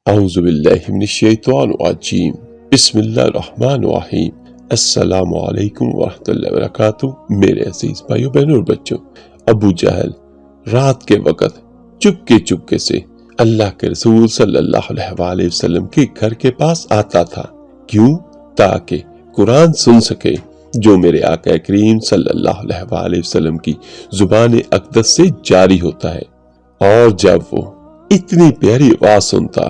اعوذ باللہ من الشیطان الرجیم بسم اللہ الرحمن الرحیم السلام علیکم ورحمۃ اللہ وبرکاتہ۔ میرے عزیز بھائیو بہنوں اور بچوں، ابو جہل رات کے وقت چپکے سے اللہ کے رسول صلی اللہ علیہ وآلہ وسلم کے گھر کے پاس آتا تھا۔ کیوں؟ تاکہ قرآن سن سکے جو میرے آقا کریم صلی اللہ علیہ وآلہ وسلم کی زبان اقدس سے جاری ہوتا ہے۔ اور جب وہ اتنی پیاری آواز سنتا،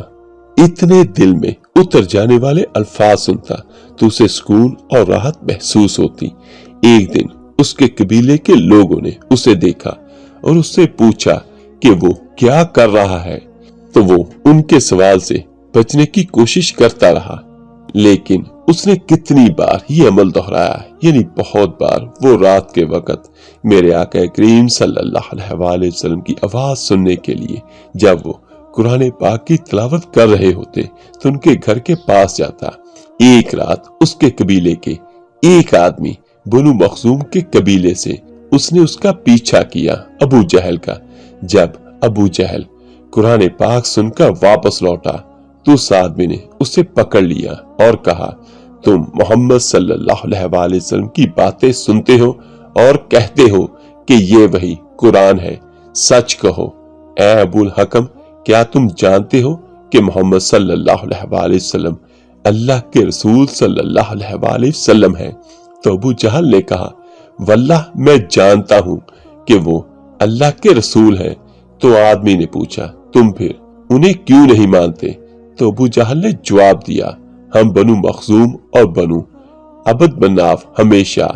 اتنے دل میں اتر جانے والے الفاظ سنتا تو اسے سکون اور راحت محسوس ہوتی۔ ایک دن اس کے قبیلے کے لوگوں نے اسے دیکھا اور اس سے پوچھا کہ وہ کیا کر رہا ہے، تو وہ ان کے سوال سے بچنے کی کوشش کرتا رہا، لیکن اس نے کتنی بار یہ عمل دہرایا، یعنی بہت بار وہ رات کے وقت میرے آقا کریم صلی اللہ علیہ وآلہ وسلم کی آواز سننے کے لیے جب وہ قرآن پاک کی تلاوت کر رہے ہوتے تو ان کے گھر کے پاس جاتا۔ ایک رات اس کے قبیلے کے ایک آدمی بنو مخزوم کے قبیلے سے اس نے اس کا پیچھا کیا، ابو جہل کا۔ جب ابو جہل قرآن پاک سن کر واپس لوٹا تو اس آدمی نے اسے پکڑ لیا اور کہا، تم محمد صلی اللہ علیہ وآلہ وسلم کی باتیں سنتے ہو اور کہتے ہو کہ یہ وہی قرآن ہے، سچ کہو اے ابو الحکم، کیا تم جانتے ہو کہ محمد صلی اللہ علیہ وآلہ وسلم اللہ کے رسول صلی اللہ علیہ وآلہ وسلم ہے؟ تو ابو جہل نے کہا، واللہ میں جانتا ہوں کہ وہ اللہ کے رسول ہیں۔ تو آدمی نے پوچھا، تم پھر انہیں کیوں نہیں مانتے؟ تو ابو جہل نے جواب دیا، ہم بنو مخزوم اور بنو عبد مناف ہمیشہ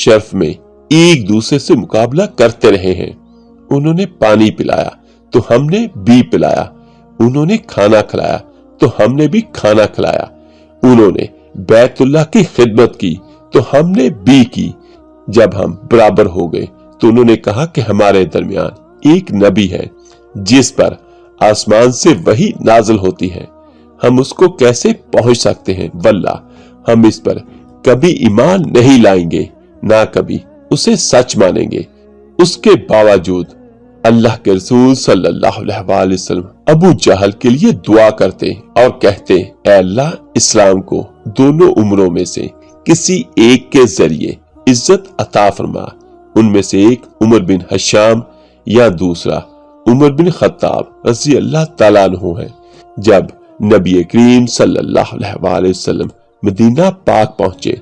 شرف میں ایک دوسرے سے مقابلہ کرتے رہے ہیں۔ انہوں نے پانی پلایا تو ہم نے بھی پلایا، انہوں نے کھانا کھلایا تو ہم نے بھی کھانا کھلایا، انہوں نے بیت اللہ کی خدمت کی تو ہم نے بھی کی۔ جب ہم برابر ہو گئے تو انہوں نے کہا کہ ہمارے درمیان ایک نبی ہے جس پر آسمان سے وحی نازل ہوتی ہے، ہم اس کو کیسے پہنچ سکتے ہیں؟ واللہ ہم اس پر کبھی ایمان نہیں لائیں گے، نہ کبھی اسے سچ مانیں گے۔ اس کے باوجود اللہ کے رسول صلی اللہ علیہ وآلہ وسلم ابو جہل کے لیے دعا کرتے اور کہتے، اے اللہ، اسلام کو دونوں عمروں میں سے کسی ایک کے ذریعے عزت عطا فرما۔ ان میں سے ایک عمر بن ہشام یا دوسرا عمر بن خطاب رضی اللہ تعالیٰ عنہ ہے۔ جب نبی کریم صلی اللہ علیہ وآلہ وسلم مدینہ پاک پہنچے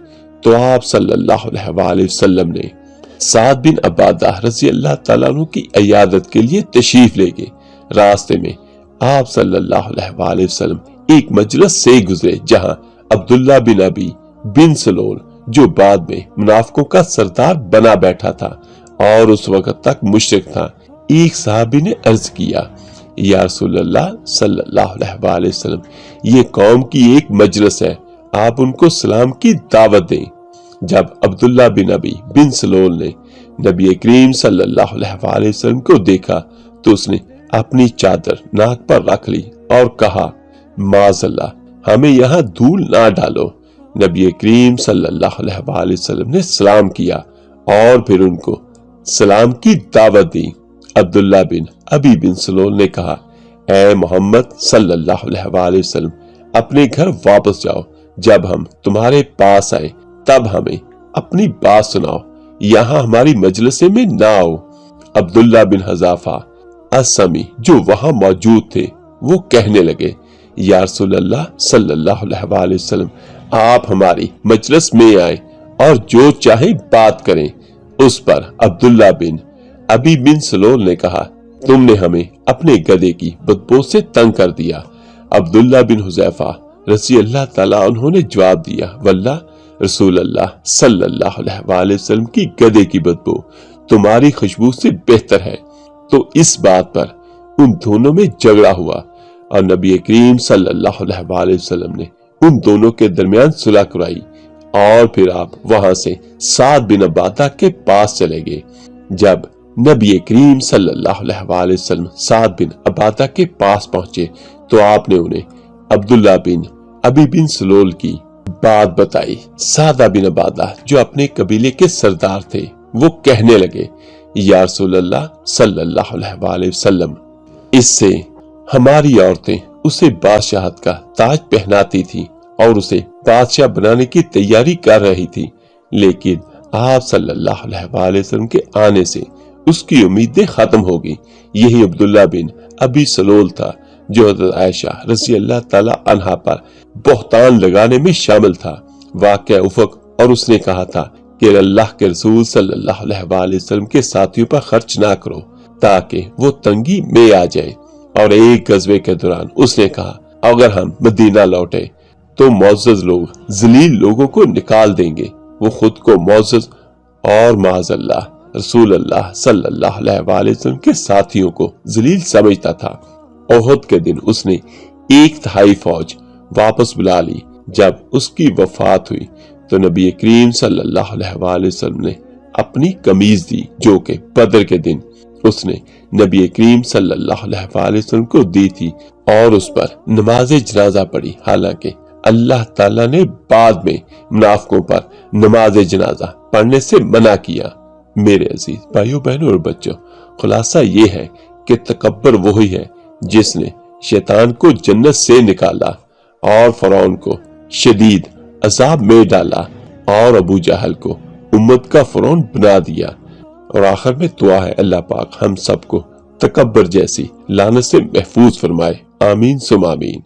تو آپ صلی اللہ علیہ وآلہ وسلم نے سعد بن عبادہ رضی اللہ تعالیٰ عنہ کی عیادت کے لیے تشریف لے گئے۔ راستے میں آپ صلی اللہ علیہ وآلہ وسلم ایک مجلس سے گزرے جہاں عبداللہ بن ابی بن سلول جو بعد میں منافقوں کا سردار بنا بیٹھا تھا اور اس وقت تک مشرک تھا۔ ایک صحابی نے عرض کیا، یا رسول اللہ صلی اللہ علیہ وآلہ وسلم، یہ قوم کی ایک مجلس ہے، آپ ان کو سلام کی دعوت دیں۔ جب عبداللہ بن ابی بن سلول نے نبی کریم صلی اللہ علیہ وآلہ وسلم کو دیکھا تو اس نے اپنی چادر ناک پر رکھ لی اور کہا، معاذ اللہ، ہمیں یہاں دھول نہ ڈالو۔ نبی کریم صلی اللہ علیہ وآلہ وسلم نے سلام کیا اور پھر ان کو سلام کی دعوت دی۔ عبداللہ بن ابی بن سلول نے کہا، اے محمد صلی اللہ علیہ وآلہ وسلم، اپنے گھر واپس جاؤ، جب ہم تمہارے پاس آئے تب ہمیں اپنی بات سناؤ، یہاں ہماری مجلسے میں نہ آؤ۔ عبداللہ بن حذافہ السمی جو وہاں موجود تھے وہ کہنے لگے، یا رسول اللہ صلی اللہ علیہ وآلہ وسلم، آپ ہماری مجلس میں آئیں اور جو چاہے بات کریں۔ اس پر عبداللہ بن ابی بن سلول نے کہا، تم نے ہمیں اپنے گدھے کی بدبو سے تنگ کر دیا۔ عبداللہ بن حذیفہ رضی اللہ تعالیٰ عنہ نے جواب دیا، واللہ رسول اللہ صلی اللہ علیہ وآلہ وسلم کی گدھے کی بدبو تمہاری خوشبو سے بہتر ہے۔ تو اس بات پر ان دونوں میں جھگڑا ہوا اور نبی کریم صلی اللہ علیہ وآلہ وسلم نے ان دونوں کے درمیان صلح کرائی اور پھر آپ وہاں سے سعد بن عبادہ کے پاس چلے گئے۔ جب نبی کریم صلی اللہ علیہ وآلہ وسلم سعد بن عبادہ کے پاس پہنچے تو آپ نے انہیں عبداللہ بن ابی بن سلول کی بات بتائی۔ سعد بن عبادہ جو اپنے قبیلے کے سردار تھے وہ کہنے لگے، یا رسول اللہ صلی اللہ علیہ وآلہ وسلم، اس سے ہماری عورتیں اسے بادشاہت کا تاج پہناتی تھی اور اسے بادشاہ بنانے کی تیاری کر رہی تھی، لیکن آپ صلی اللہ علیہ وسلم کے آنے سے اس کی امیدیں ختم ہو گئی۔ یہی عبداللہ بن ابی سلول تھا جو حضرت عائشہ رضی اللہ تعالی عنہا پر بہتان لگانے میں شامل تھا۔ واقعہ افق، اور اس نے کہا تھا کہ اللہ کے رسول صلی اللہ علیہ وسلم کے ساتھیوں پر خرچ نہ کرو تاکہ وہ تنگی میں آ جائیں۔ اور ایک غزوے کے دوران اس نے کہا اگر ہم مدینہ لوٹے تو معزز لوگ ذلیل لوگوں کو نکال دیں گے۔ وہ خود کو معزز اور معاذ اللہ رسول اللہ صلی اللہ علیہ وسلم کے ساتھیوں کو ذلیل سمجھتا تھا۔ احد کے دن اس نے 1/3 فوج واپس بلا لی۔ جب اس کی وفات ہوئی تو نبی کریم صلی اللہ علیہ وسلم نے اپنی قمیض دی جو کہ بدر کے دن اس نے نبی کریم صلی اللہ علیہ وسلم کو دی تھی اور اس پر نماز جنازہ پڑھی، حالانکہ اللہ تعالیٰ نے بعد میں منافقوں پر نماز جنازہ پڑھنے سے منع کیا۔ میرے عزیز بھائیوں بہنوں اور بچوں، خلاصہ یہ ہے کہ تکبر وہی ہے جس نے شیطان کو جنت سے نکالا اور فرعون کو شدید عذاب میں ڈالا اور ابو جہل کو امت کا فرعون بنا دیا۔ اور آخر میں دعا ہے اللہ پاک ہم سب کو تکبر جیسی لعنت سے محفوظ فرمائے، آمین ثم آمین۔